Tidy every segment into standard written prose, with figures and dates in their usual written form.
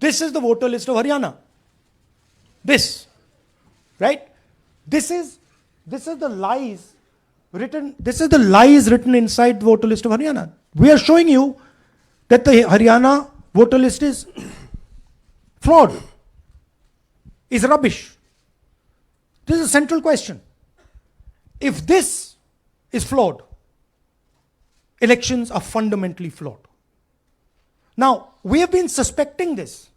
This is the voter list of Haryana. This, right? This is the lies written. This is the lies written inside the voter list of Haryana. We are showing you that the Haryana voter list is fraud, is rubbish. This is a central question. If this is flawed, elections are fundamentally flawed. Now, we have been suspecting this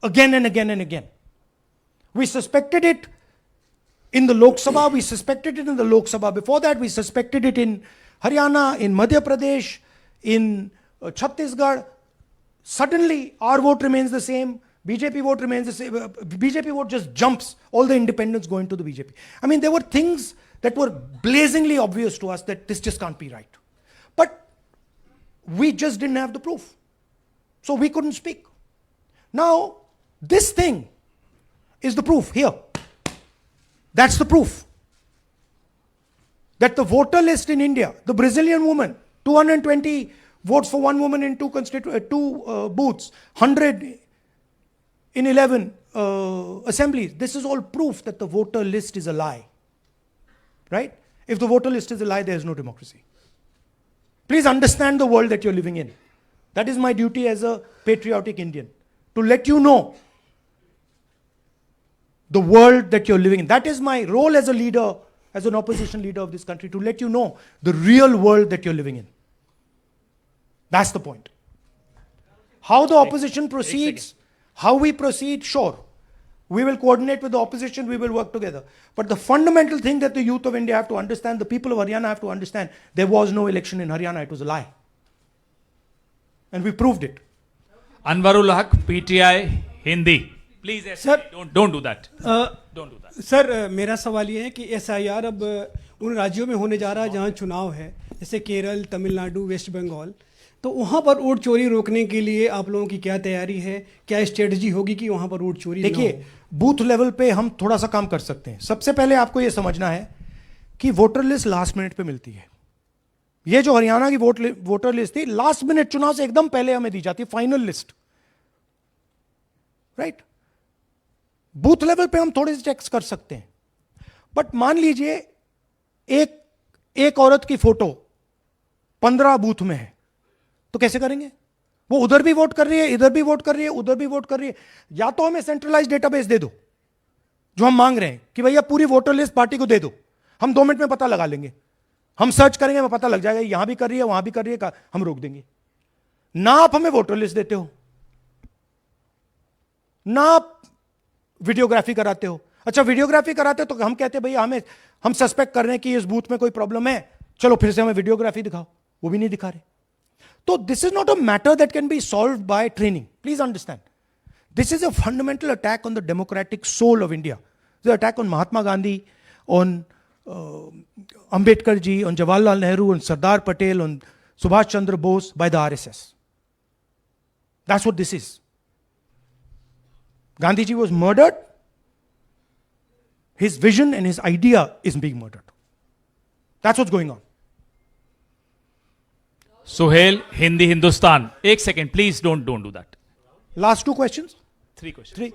again and again and again. We suspected it in the Lok Sabha, we suspected it in the Lok Sabha. Before that, we suspected it in Haryana, in Madhya Pradesh, in Chhattisgarh. Suddenly, our vote remains the same. BJP vote remains the same. BJP vote just jumps. All the independents go into the BJP. I mean, there were things that were blazingly obvious to us that this just can't be right. But we just didn't have the proof. So we couldn't speak. Now, this thing is the proof here. That's the proof. That the voter list in India, the Brazilian woman, 220 votes for one woman in two booths, 100 in 11 assemblies. This is all proof that the voter list is a lie. Right? If the voter list is a lie, there is no democracy. Please understand the world that you're living in. That is my duty as a patriotic Indian, to let you know the world that you're living in. That is my role as a leader, as an opposition leader of this country, to let you know the real world that you're living in. That's the point. How the opposition proceeds, how we proceed, sure. We will coordinate with the opposition, we will work together. But the fundamental thing that the youth of India have to understand, the people of Haryana have to understand, there was no election in Haryana, it was a lie. And we proved it. Anwarul Haq, PTI, Hindi. Please, Sir, don't do that. Don't do that. Sir मेरा सवाल ये है कि SIR अब उन राज्यों में होने जा रहा है जहां चुनाव है, जैसे केरल, तमिलनाडु, वेस्ट बंगाल, तो वहां पर वोट चोरी रोकने के लिए आप लोगों की क्या तैयारी है, क्या स्ट्रेटजी होगी कि वहां पर वोट चोरी? देखिए, बूथ लेवल पे हम थोड़ा सा काम कर सकते हैं. सबसे पहले आपको ये समझना है कि वोटर लिस्ट लास्ट मिनट पे मिलती है. ये जो हरियाणा की वोटर लिस्ट थी, लास्ट मिनट चुनाव से एकदम पहले हमें दी जाती है final list. Right? Booth level पे हम थोड़े से चेक्स कर सकते हैं. बट मान लीजिए एक औरत की फोटो 15 बूथ में है, तो कैसे करेंगे? वो उधर भी वोट कर रही है, इधर भी वोट कर रही है, उधर भी वोट कर रही है. या तो हमें सेंट्रलाइज डेटाबेस दे दो, जो हम मांग रहे हैं कि भैया पूरी वोटर लिस्ट पार्टी को दे दो, हम 2 मिनट में पता लगा लेंगे, हम सर्च करेंगे, हमें पता लग जाएगा यहां भी कर रही है, वहां भी कर रही है, हम रोक देंगे. ना आप हमें वोटर लिस्ट देते हो, ना आप वीडियोग्राफी कराते हो. अच्छा, वीडियोग्राफी कराते हो तो हम कहते हैं भैया हम सस्पेक्ट कर रहे हैं कि इस बूथ में कोई प्रॉब्लम है, चलो फिर से हमें वीडियोग्राफी दिखाओ. वो भी नहीं दिखा रहे. So this is not a matter that can be solved by training. Please understand. This is a fundamental attack on the democratic soul of India. It's an attack on Mahatma Gandhi, on Ambedkar ji, on Jawaharlal Nehru, on Sardar Patel, on Subhash Chandra Bose by the RSS. That's what this is. Gandhi ji was murdered. His vision and his idea is being murdered. That's what's going on. Suhail, Hindi, Hindustan. Ek second, please don't do that. Last 2 questions? 3 questions. 3.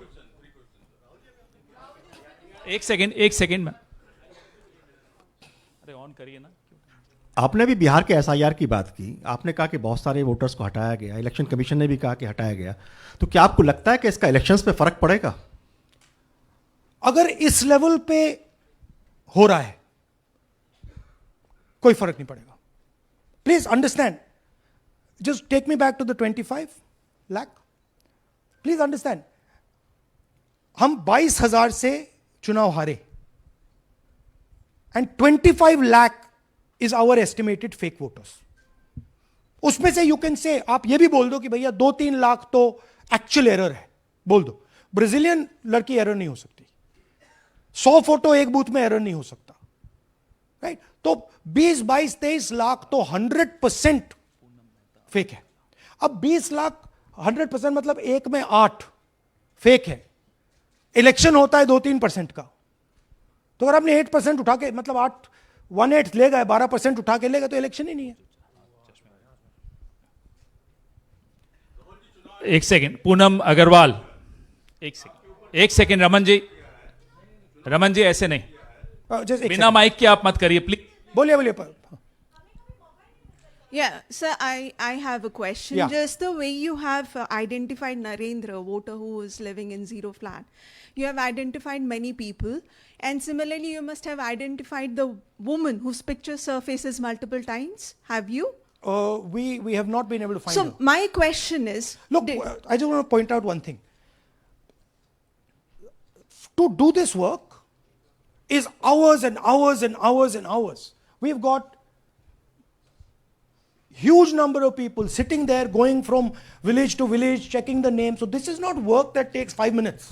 एक second में. अरे on करिए ना. आपने भी बिहार के SIR की बात की. आपने कहा कि बहुत सारे वोटर्स को हटाया गया, इलेक्शन कमीशन ने भी कहा कि हटाया गया. तो क्या आपको लगता है कि इसका इलेक्शंस पे फर्क पड़ेगा? अगर इस लेवल पे हो रहा है, कोई फर्क नहीं पड़ेगा. Please understand. Just take me back to the 25 lakh. Please understand. हम 22,000 से चुनाव हारे. And 25 lakh is our estimated fake voters. उसमें से you can say, आप ये भी बोल दो कि भैया 2-3 लाख तो actual error है. बोल दो. ब्राजीलियन लड़की एरर नहीं हो सकती. 100 फोटो एक बूथ में एरर नहीं हो सकता. राइट? तो 20-22-23 लाख तो 100% फेक है. अब 20 लाख 100% मतलब 1 में 8 फेक है. इलेक्शन होता है 2-3% का. तो अगर आपने 8% उठा के, मतलब 1/8 ले गए, 12% उठा के ले गए, तो इलेक्शन ही नहीं है. एक सेकंड, पूनम अग्रवाल, एक सेकंड रमन जी ऐसे नहीं, just एक बिना second. माइक के आप मत करिए प्लीज। बोलिए बोलिए Yeah, sir, I have a question. Yeah. Just the way you have identified Narendra, a voter who is living in zero flat, you have identified many people, and similarly, you must have identified the woman whose picture surfaces multiple times. Have you? we have not been able to find So her. my question is, Look, I just want to point out one thing. To do this work is hours and hours and hours and hours. We've got huge number of people sitting there, going from village to village, checking the names. So this is not work that takes 5 minutes.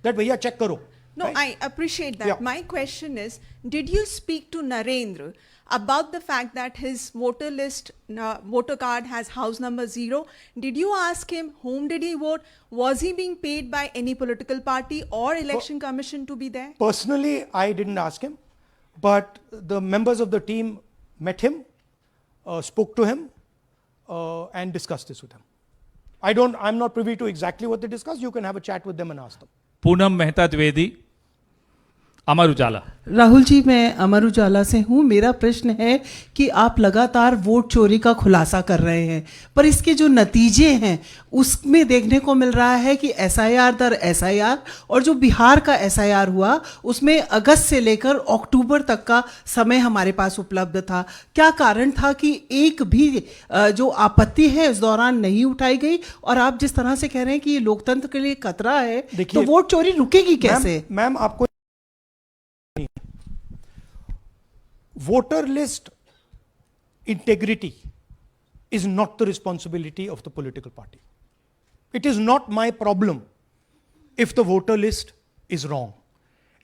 That bhaiya check karo. no, right? I appreciate that. Yeah. My question is, did you speak to Narendra about the fact that his voter list, voter card has house number 0? Did you ask him whom did he vote? Was he being paid by any political party or election commission to be there? Personally, I didn't ask him, but the members of the team met him, spoke to him, and discussed this with him. I'm not privy to exactly what they discussed. You can have a chat with them and ask them. Poonam Mehta Dwivedi, Amar Ujala. Rahul ji, मैं अमर उजाला से हूँ। मेरा प्रश्न है कि आप लगातार vote चोरी का खुलासा कर रहे हैं, पर इसके जो नतीजे हैं उसमें देखने को मिल रहा है कि एसआईआर दर एसआईआर, और जो बिहार का एसआईआर हुआ उसमें अगस्त से लेकर अक्टूबर तक का समय हमारे पास उपलब्ध था। क्या कारण था कि एक भी जो आपत्ति है इस दौरान नहीं उठाई गई? और आप जिस तरह से कह रहे हैं कि ये लोकतंत्र के लिए खतरा है, तो देखिए, वोट चोरी रुकेगी कैसे? मैम आपको voter list integrity is not the responsibility of the political party. It is not my problem if the voter list is wrong.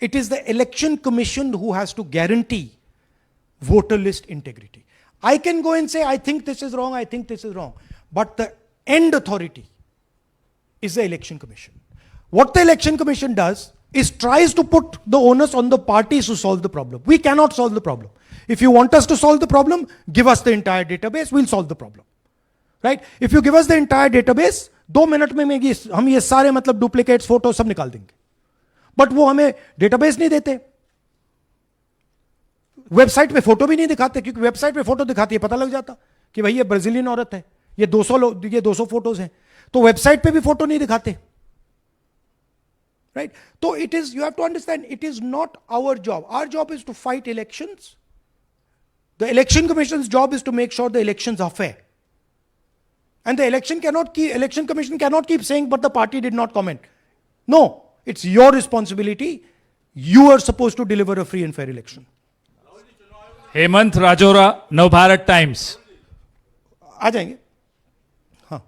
It is the election commission who has to guarantee voter list integrity. I can go and say, I think this is wrong, I think this is wrong. But the end authority is the election commission. What the election commission does is tries to put the onus on the parties to solve the problem. We cannot solve the problem. If you want us to solve the problem, give us the entire database, we'll solve the problem. Right? If you give us the entire database, 2 minute में हम ये सारे मतलब duplicates photo सब निकाल देंगे. But वो हमें डेटाबेस नहीं देते, वेबसाइट पे फोटो भी नहीं दिखाते, क्योंकि वेबसाइट पे फोटो दिखाती है पता लग जाता कि भाई ये ब्राजीलियन औरत है, ये 200 फोटोज हैं, तो वेबसाइट पे भी फोटो नहीं दिखाते. Right? So it is, you have to understand, it is not our job. Our job is to fight elections. The election commission's job is to make sure the elections are fair. And the election commission cannot keep saying, but the party did not comment. No, it's your responsibility. You are supposed to deliver a free and fair election. Hemant Rajaura, Navbharat Times. आ जाएंगे। हाँ,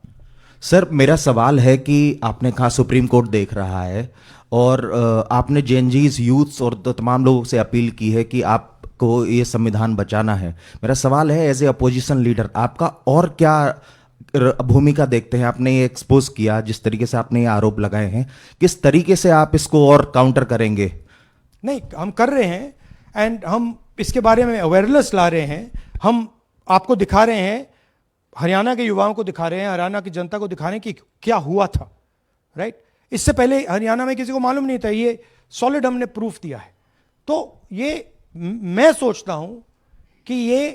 sir, मेरा सवाल है कि आपने कहा supreme court देख रहा है, और आपने जेएनजीज यूथ्स और तमाम लोगों से अपील की है कि आपको ये संविधान बचाना है। मेरा सवाल है, एज ए अपोजिशन लीडर आपका और क्या भूमिका देखते हैं? आपने ये एक्सपोज किया, जिस तरीके से आपने ये आरोप लगाए हैं, किस तरीके से आप इसको और काउंटर करेंगे? नहीं, हम कर रहे हैं, एंड हम इसके बारे में अवेयरनेस ला रहे हैं। हम आपको दिखा रहे हैं, हरियाणा के युवाओं को दिखा रहे हैं, हरियाणा की जनता को दिखा रहे हैं कि क्या हुआ था। राइट? इससे पहले हरियाणा में किसी को मालूम नहीं था, ये सॉलिड हमने प्रूफ दिया है। तो ये मैं सोचता हूं कि ये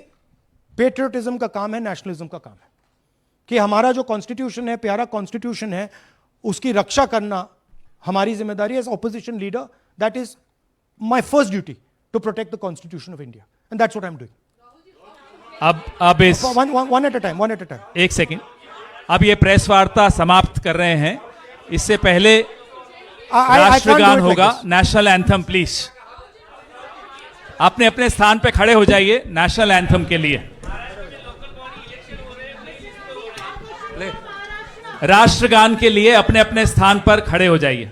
पेट्रियटिज्म का काम है, नेशनलिज्म का काम है, कि हमारा जो कॉन्स्टिट्यूशन है, प्यारा कॉन्स्टिट्यूशन है, उसकी रक्षा करना हमारी जिम्मेदारी है as opposition leader. That is my first duty, to protect the constitution of India, and that's what I am doing. अब इस वन एट अ टाइम, एक सेकंड, अब ये प्रेस वार्ता समाप्त कर रहे हैं। इससे पहले राष्ट्रगान होगा, नेशनल एंथम प्लीज। अपने अपने स्थान पे खड़े हो जाइए नेशनल एंथम के लिए। राष्ट्रगान के लिए अपने अपने स्थान पर खड़े हो जाइए।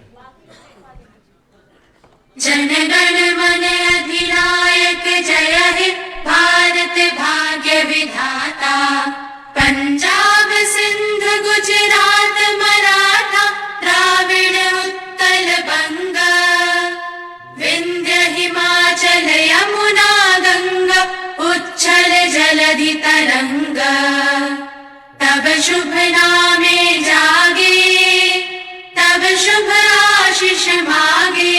जनगण मन अधिनायक जय हे भारत भाग्य विधाता, पंजाब सिंध गुजरात मराठा द्राविड़ उत्कल बंग, विंध्य हिमाचल यमुना गंगा उच्छल जलधि तरंग, तब शुभ नामे जागे आशीष मांगे